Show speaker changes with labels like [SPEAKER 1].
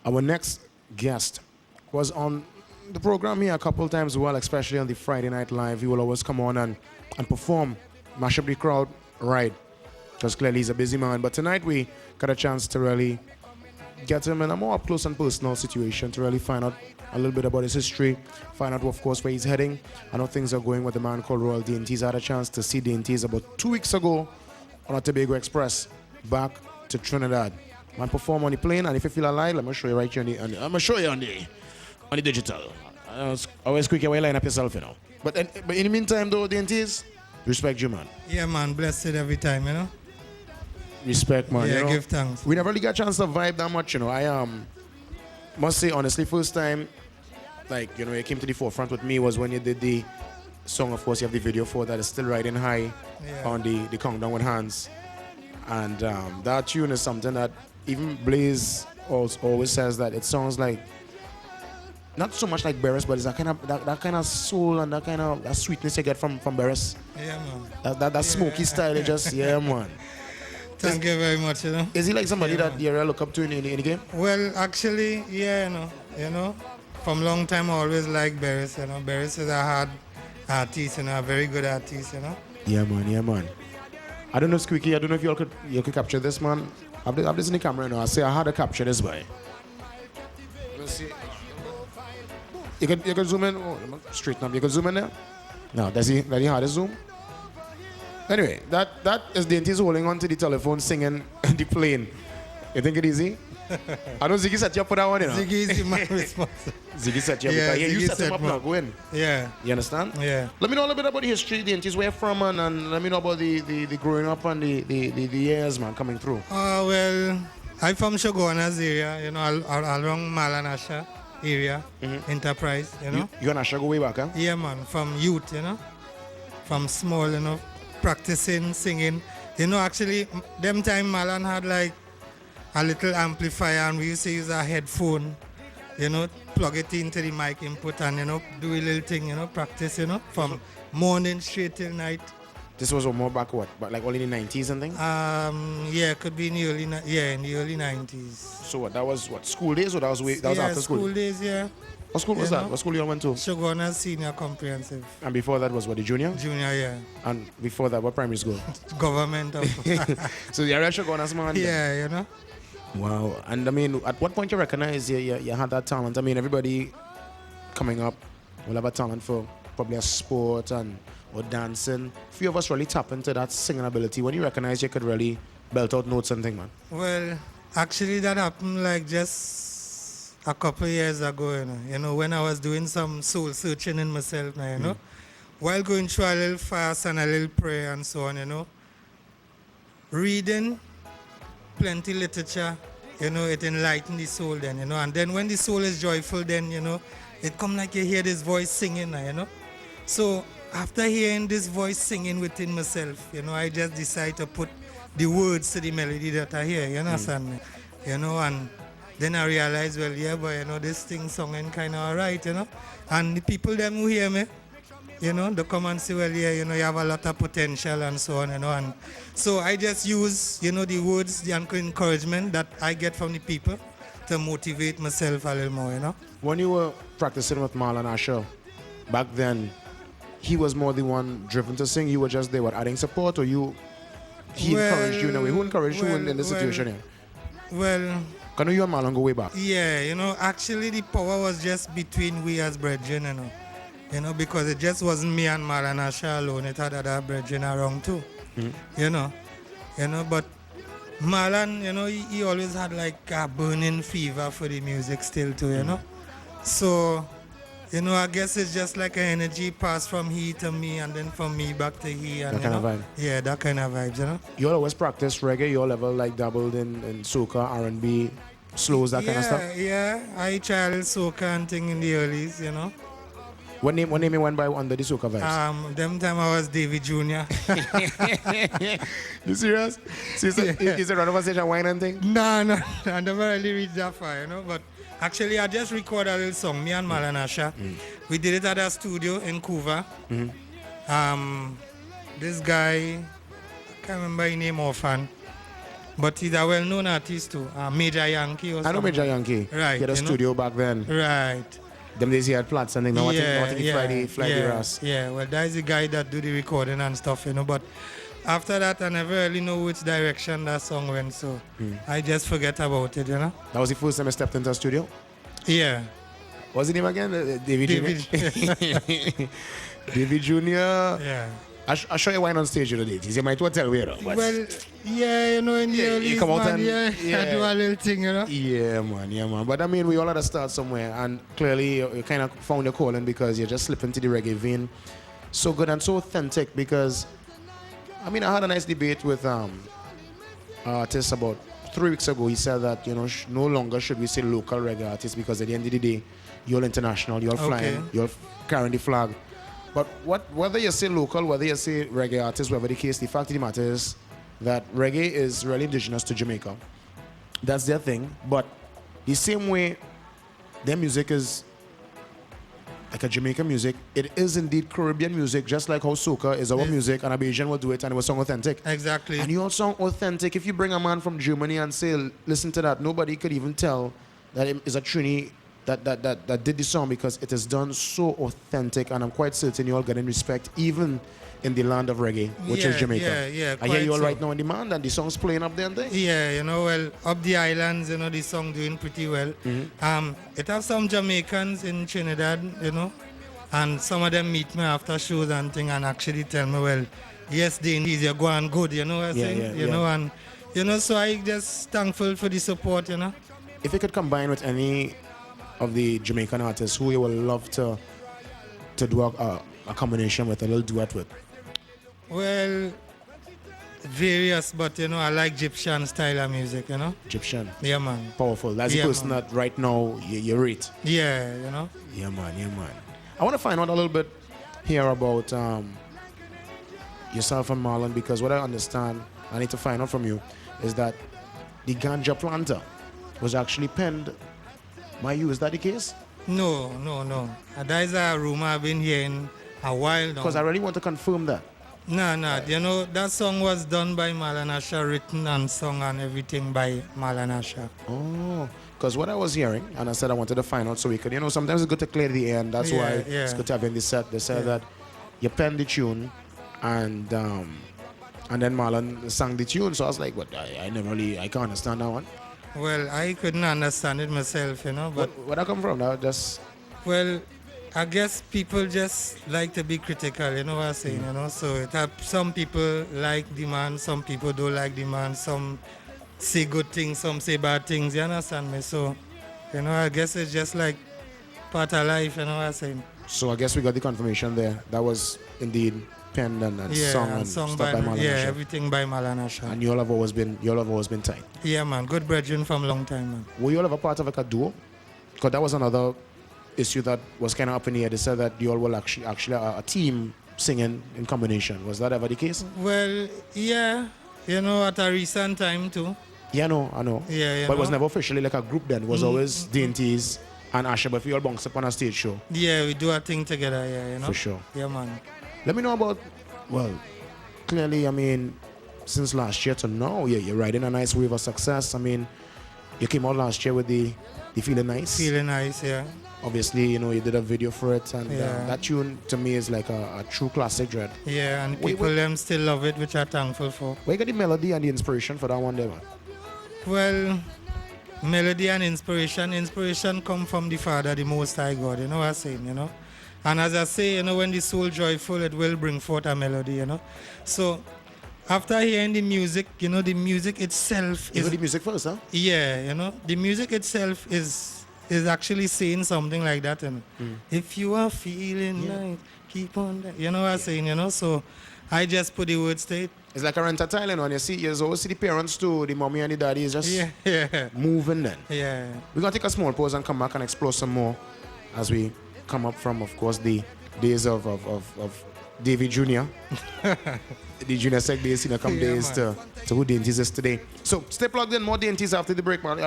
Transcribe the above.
[SPEAKER 1] Our next guest was on the program here a couple times as well, especially on the Friday Night Live. He will always come on and perform, mash up the crowd, right? Because clearly he's a busy man. But tonight we got a chance to really get him in a more up close and personal situation to really find out a little bit about his history, find out, of course, where he's heading. I know things are going with the man called Royal Dainties. I had a chance to see Dainties about 2 weeks ago on a Tobago Express back to Trinidad. Man perform on the plane, and if you feel alive, let me show you right here I'm gonna show you on the digital. Always quick away line up yourself, you know. But in the meantime, though, Dainties, respect you, man.
[SPEAKER 2] Yeah, man, blessed every time.
[SPEAKER 1] Respect, man.
[SPEAKER 2] Yeah,
[SPEAKER 1] you know?
[SPEAKER 2] give thanks.
[SPEAKER 1] We never really got a chance to vibe that much, you know. I must say, honestly, first time, like, you came to the forefront with me was when you did the song. Of course, you have the video for that is still riding high on the countdown with hands. And that tune is something that even Blaze always says that it sounds like not so much like Beres, but it's that kind of soul and that kind of that sweetness you get from Beres.
[SPEAKER 2] Yeah, man.
[SPEAKER 1] That smoky style, it just man.
[SPEAKER 2] Thank you very much,
[SPEAKER 1] Is he like somebody that you look up to in the game?
[SPEAKER 2] Well, actually, yeah, from long time I always liked Beres, Beres is a hard artist, a very good artist,
[SPEAKER 1] Yeah, man. I don't know, Squeaky, I don't know if you could capture this, man. I've this in the camera now. I say I had to capture this boy. Let's see. You can zoom in. Oh, straighten up. You can zoom in there. No, does he have to zoom? Anyway, that is Dainties holding on to the telephone, singing in the plane. You think it easy? I know Ziggy set you up for that one,
[SPEAKER 2] Ziggy is my response.
[SPEAKER 1] Ziggy set you up.
[SPEAKER 2] Yeah,
[SPEAKER 1] You
[SPEAKER 2] Ziggy
[SPEAKER 1] set him up now. Go in.
[SPEAKER 2] Yeah.
[SPEAKER 1] You understand?
[SPEAKER 2] Yeah.
[SPEAKER 1] Let me know a little bit about the history, Dainties, where you're from, and let me know about the growing up and the years, man, coming through.
[SPEAKER 2] Well, I'm from Shoguana's area, along Malanasha area, Enterprise,
[SPEAKER 1] You and Asha go way back, huh?
[SPEAKER 2] Yeah, man, from youth, from small, practicing, singing. Actually, them time Malan had like a little amplifier and we used to use a headphone, plug it into the mic input and, do a little thing, practice, from morning straight till night.
[SPEAKER 1] This was more back what? But like only in the 90s and things?
[SPEAKER 2] Yeah, it could be in the early 90s.
[SPEAKER 1] So what, that was what, school days or that was after school?
[SPEAKER 2] School days, yeah.
[SPEAKER 1] What school was that? What school you went to?
[SPEAKER 2] Shoguana Senior Comprehensive.
[SPEAKER 1] And before that was what, the junior?
[SPEAKER 2] Junior, yeah.
[SPEAKER 1] And before that, what primary school?
[SPEAKER 2] Government.
[SPEAKER 1] So you're at Shoguana's man?
[SPEAKER 2] Yeah,
[SPEAKER 1] Wow. And I mean, at what point you recognize you had that talent? I mean, everybody coming up will have a talent for probably a sport or dancing. Few of us really tap into that singing ability. When you recognize you could really belt out notes and things, man?
[SPEAKER 2] Well, actually that happened like just a couple of years ago, when I was doing some soul searching in myself now, while going through a little fast and a little prayer and so on, reading plenty literature, it enlightened the soul then, and then when the soul is joyful then, it come like you hear this voice singing now, So after hearing this voice singing within myself, I just decide to put the words to the melody that I hear, you understand me? And then I realize, well, yeah, but this thing singing kind of alright, And the people them who hear me, they come and say, well, yeah, you have a lot of potential and so on, and so I just use, the words, the encouragement that I get from the people to motivate myself a little more,
[SPEAKER 1] When you were practicing with Marlon Asher, back then, he was more the one driven to sing. You were just there, adding support, or he encouraged you in a way. Who encouraged you in this situation here?
[SPEAKER 2] Well,
[SPEAKER 1] can you and Marlon go way back?
[SPEAKER 2] Yeah, actually the power was just between we as brethren, because it just wasn't me and Marlon Asher alone. It had other brethren around too, But Marlon, he always had like a burning fever for the music still too, So. I guess it's just like an energy pass from he to me and then from me back to he. And,
[SPEAKER 1] that kind of vibe.
[SPEAKER 2] Yeah, that kind of vibes,
[SPEAKER 1] You all always practice reggae? You all ever like dabbled in soca, R&B, slows, that kind of stuff?
[SPEAKER 2] Yeah, I tried soca and thing in the earlys,
[SPEAKER 1] What name you went by under the soca vibes?
[SPEAKER 2] Them time I was David Jr.
[SPEAKER 1] You serious? So is it run stage and wine and thing?
[SPEAKER 2] No, I never really reached that far, but actually I just recorded a little song, me and Malanasha. We did it at a studio in Cuba. This guy, I can't remember his name offhand. But he's a well-known artist too. Major Yankee or
[SPEAKER 1] I know
[SPEAKER 2] something.
[SPEAKER 1] Major Yankee.
[SPEAKER 2] Right,
[SPEAKER 1] He had a
[SPEAKER 2] you know?
[SPEAKER 1] studio back then.
[SPEAKER 2] Right.
[SPEAKER 1] Them days he had plats and things. Now I think he fly the Ras.
[SPEAKER 2] yeah. Well, that is the guy that do the recording and stuff, you know. But after that, I never really know which direction that song went, so I just forget about it, you know.
[SPEAKER 1] That was the first time I stepped into a studio.
[SPEAKER 2] Yeah.
[SPEAKER 1] What's his name again? David Jr. David Jr.
[SPEAKER 2] Yeah.
[SPEAKER 1] I'll show you wine on stage the Dainties. You might well tell where.
[SPEAKER 2] Well, yeah, you know, in the early
[SPEAKER 1] you come out
[SPEAKER 2] man,
[SPEAKER 1] and
[SPEAKER 2] I do a little thing, you know.
[SPEAKER 1] Yeah, man. But I mean, we all had to start somewhere, and clearly you kind of found your calling because you just slip into the reggae vein. So good and so authentic because, I mean, I had a nice debate with artist about 3 weeks ago. He said that, you know, no longer should we say local reggae artists because at the end of the day, you're international, you're flying, you're carrying the flag. But whether you say local, whether you say reggae artist, whatever the case, the fact of the matter is that reggae is really indigenous to Jamaica. That's their thing. But the same way their music is like a Jamaican music, it is indeed Caribbean music, just like how soca is our music and a Bajan will do it and it was song authentic.
[SPEAKER 2] Exactly.
[SPEAKER 1] And your song authentic, if you bring a man from Germany and say, listen to that, nobody could even tell that it is a Trini that did the song because it is done so authentic, and I'm quite certain you all getting respect even in the land of reggae, which is Jamaica.
[SPEAKER 2] Yeah.
[SPEAKER 1] I hear you all
[SPEAKER 2] so.
[SPEAKER 1] right now in demand and the song's playing up there and there.
[SPEAKER 2] Yeah, you know, well, up the islands, you know, the song doing pretty well. It has some Jamaicans in Trinidad, you know, and some of them meet me after shows and thing and actually tell me, well, yes, Dainties, you're going good, you know what I'm saying? You know, and, you know, so I just thankful for the support, you know.
[SPEAKER 1] If you could combine with any of the Jamaican artists who you would love to do a combination with, a little duet with?
[SPEAKER 2] Well, various, but you know, I like Egyptian style of music, you know.
[SPEAKER 1] Egyptian.
[SPEAKER 2] Yeah, man.
[SPEAKER 1] Powerful. That's the person that right now you rate.
[SPEAKER 2] Yeah, you know.
[SPEAKER 1] Yeah, man. I want to find out a little bit here about yourself and Marlon, because what I understand, I need to find out from you, is that the ganja planter was actually penned by you. Is that the case?
[SPEAKER 2] No. That is a rumor I've been hearing a while now.
[SPEAKER 1] Because I really want to confirm that.
[SPEAKER 2] No. You know, that song was done by Malanasha, written and sung and everything by Malanasha.
[SPEAKER 1] Oh, because what I was hearing, and I said I wanted to find out so we could, you know, sometimes it's good to clear the air, and that's why it's good to have in the set. They said that you penned the tune, and then Marlon sang the tune. So I was like, but I can't understand that one.
[SPEAKER 2] Well, I couldn't understand it myself, you know. But
[SPEAKER 1] where that come from? That just...
[SPEAKER 2] Well, I guess people just like to be critical, you know what I'm saying, you know. So it have, some people like the man, some people don't like the man, some say good things, some say bad things, you understand me? So, you know, I guess it's just like part of life, you know what I'm saying.
[SPEAKER 1] So I guess we got the confirmation there. That was indeed penned and sung and stuff by Malanasha.
[SPEAKER 2] Yeah, everything by Malanasha.
[SPEAKER 1] And you all have always been tight.
[SPEAKER 2] Yeah, man. Good brethren from a long time, man.
[SPEAKER 1] Were you all ever part of like a duo? Because that was another issue that was kind of up in the air. They said that you all were actually a team singing in combination. Was that ever the case?
[SPEAKER 2] Well, yeah. You know, at a recent time too.
[SPEAKER 1] Yeah, I know.
[SPEAKER 2] Yeah,
[SPEAKER 1] but it was never officially like a group then. It was always Dainties and Asha, but we all bounce up on a stage show.
[SPEAKER 2] Yeah, we do a thing together, yeah, you know.
[SPEAKER 1] For sure.
[SPEAKER 2] Yeah, man.
[SPEAKER 1] Let me know about, well, clearly, I mean, since last year to now, you're riding a nice wave of success. I mean, you came out last year with the Feeling Nice.
[SPEAKER 2] Feeling Nice, yeah.
[SPEAKER 1] Obviously, you know, you did a video for it, and that tune to me is like a true classic, Dread.
[SPEAKER 2] Yeah, and people them still love it, which I'm thankful for.
[SPEAKER 1] Where you got the melody and the inspiration for that one there, man?
[SPEAKER 2] Well, melody and inspiration come from the Father, the Most High God, you know what I'm saying, you know. And as I say, you know, when the soul joyful, it will bring forth a melody, you know. So, after hearing the music, you know, the music itself is...
[SPEAKER 1] You know the music first, huh?
[SPEAKER 2] Yeah, you know, the music itself is actually saying something like that, you know. If you are feeling like, keep on that. You know what I'm saying, you know. So, I just put the words to it.
[SPEAKER 1] It's like a rent a Thailand when you always see the parents too, the mommy and the daddy is just moving then.
[SPEAKER 2] Yeah.
[SPEAKER 1] We're going to take a small pause and come back and explore some more as we come up from, of course, the days of David Jr. The junior sec days, days to who Dainties is today. So stay plugged in, more Dainties after the break, man.